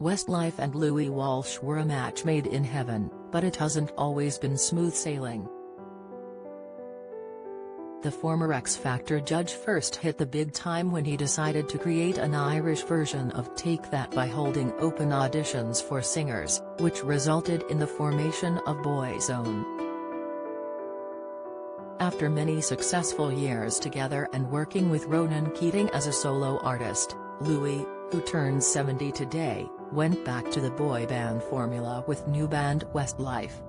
Westlife and Louis Walsh were a match made in heaven, but it hasn't always been smooth sailing. The former X Factor judge first hit the big time when he decided to create an Irish version of Take That by holding open auditions for singers, which resulted in the formation of Boyzone. After many successful years together and working with Ronan Keating as a solo artist, Louis, who turns 70 today, went back to the boy band formula with new band Westlife.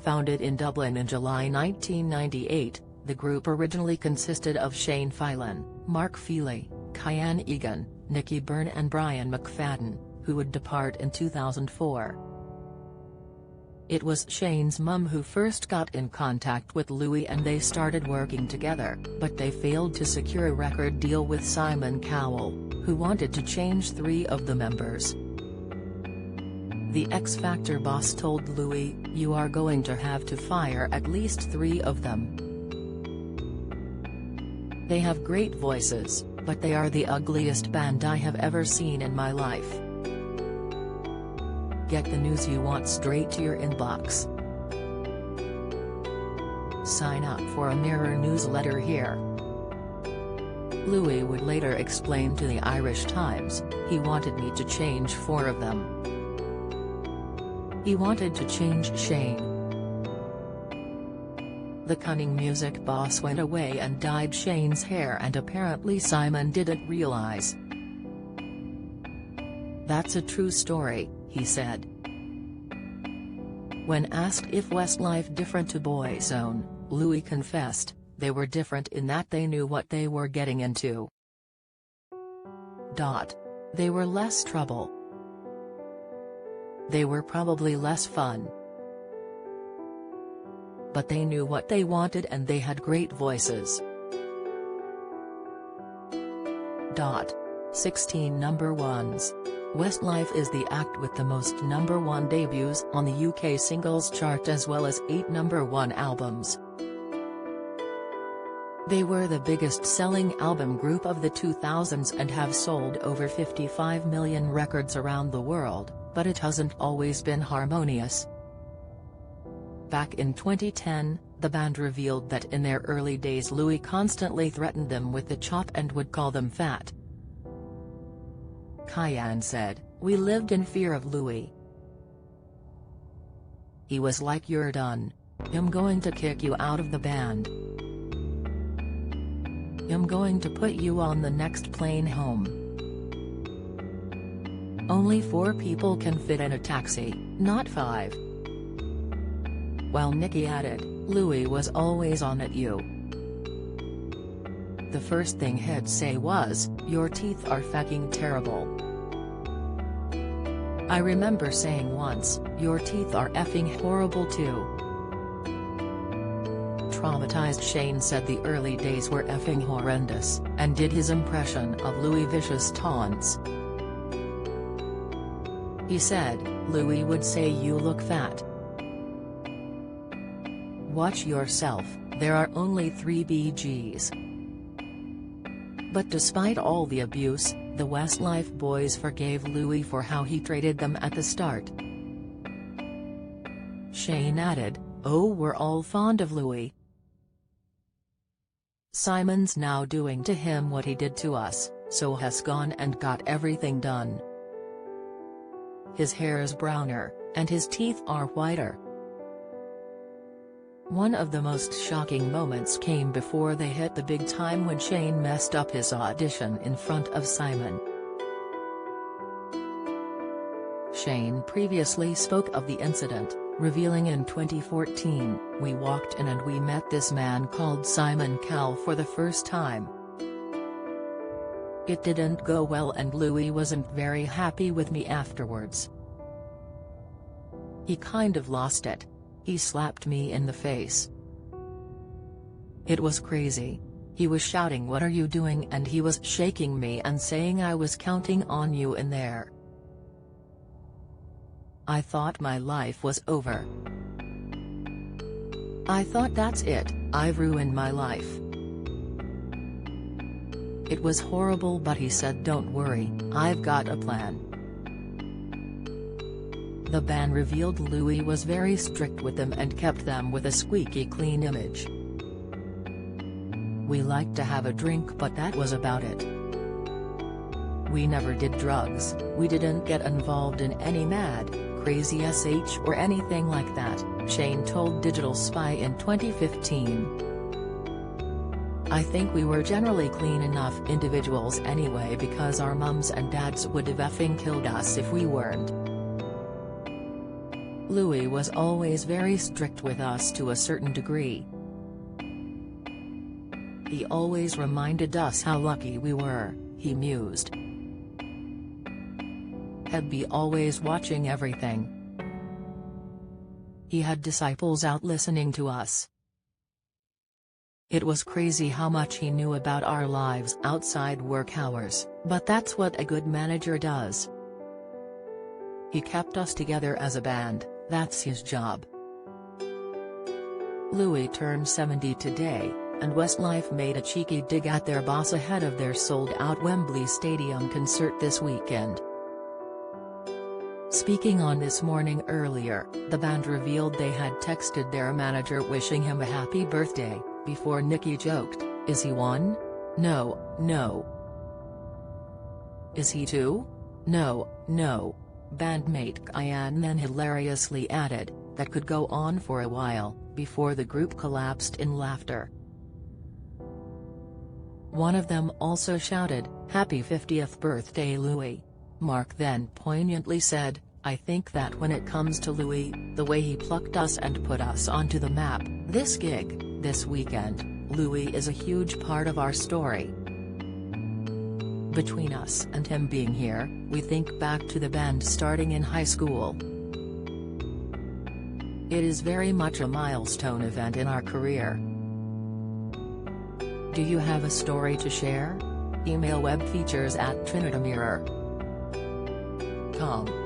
Founded in Dublin in July 1998, the group originally consisted of Shane Filan, Mark Feely, Kyan Egan, Nicky Byrne and Brian McFadden, who would depart in 2004. It was Shane's mum who first got in contact with Louis and they started working together, but they failed to secure a record deal with Simon Cowell, who wanted to change 3 of the members. The X Factor boss told Louis, "You are going to have to fire at least 3 of them. They have great voices, but they are the ugliest band I have ever seen in my life. Get the news you want straight to your inbox. Sign up for a Mirror newsletter here." Louis would later explain to the Irish Times, "He wanted me to change 4 of them. He wanted to change Shane." The cunning music boss went away and dyed Shane's hair, and apparently Simon didn't realize. "That's a true story," he said. When asked if Westlife different to Boyzone, Louis confessed, "They were different in that they knew what they were getting into. They were less trouble. They were probably less fun. But they knew what they wanted and they had great voices." 16 number ones. Westlife is the act with the most number 1 debuts on the UK singles chart as well as 8 number 1 albums. They were the biggest-selling album group of the 2000s and have sold over 55 million records around the world, but it hasn't always been harmonious. Back in 2010, the band revealed that in their early days Louis constantly threatened them with the chop and would call them fat. Kyan said, "We lived in fear of Louis. He was like, 'You're done. I'm going to kick you out of the band. I'm going to put you on the next plane home. Only 4 people can fit in a taxi, not 5. While Nicky added, "Louis was always on at you. The first thing he'd say was, 'Your teeth are fucking terrible.' I remember saying once, 'Your teeth are effing horrible too.'" Traumatized Shane said the early days were effing horrendous, and did his impression of Louis' vicious taunts. He said, "Louis would say, 'You look fat. Watch yourself, there are only 3 BGs.'" But despite all the abuse, the Westlife boys forgave Louis for how he treated them at the start. Shane added, "Oh, we're all fond of Louis. Simon's now doing to him what he did to us, so has gone and got everything done. His hair's browner, and his teeth are whiter." One of the most shocking moments came before they hit the big time when Shane messed up his audition in front of Simon. Shane previously spoke of the incident, revealing in 2014, "We walked in and we met this man called Simon Cowell for the first time. It didn't go well and Louis wasn't very happy with me afterwards. He kind of lost it. He slapped me in the face. It was crazy. He was shouting, 'What are you doing?' and he was shaking me and saying I was counting on you in there. I thought my life was over. I thought that's it, I've ruined my life. It was horrible, but he said, "Don't worry, I've got a plan." The band revealed Louis was very strict with them and kept them with a squeaky clean image. "We liked to have a drink, but that was about it. We never did drugs, we didn't get involved in any mad, crazy sh or anything like that," Shane told Digital Spy in 2015. "I think we were generally clean enough individuals anyway, because our mums and dads would have effing killed us if we weren't." Louis was always very strict with us to a certain degree. "He always reminded us how lucky we were," he mused. "He'd be always watching everything. He had disciples out listening to us. It was crazy how much he knew about our lives outside work hours, but that's what a good manager does. He kept us together as a band, that's his job." Louis turned 70 today, and Westlife made a cheeky dig at their boss ahead of their sold-out Wembley Stadium concert this weekend. Speaking on This Morning earlier, the band revealed they had texted their manager wishing him a happy birthday, before Nicky joked, "Is he one? No, no. Is he two? No, no." Bandmate Kyan then hilariously added, "That could go on for a while," before the group collapsed in laughter. One of them also shouted, "Happy 50th birthday, Louis." Mark then poignantly said, "I think that when it comes to Louis, the way he plucked us and put us onto the map, this gig, this weekend, Louis is a huge part of our story. Between us and him being here, we think back to the band starting in high school. It is very much a milestone event in our career. Do you have a story to share? Email webfeatures@trinitymirror.com.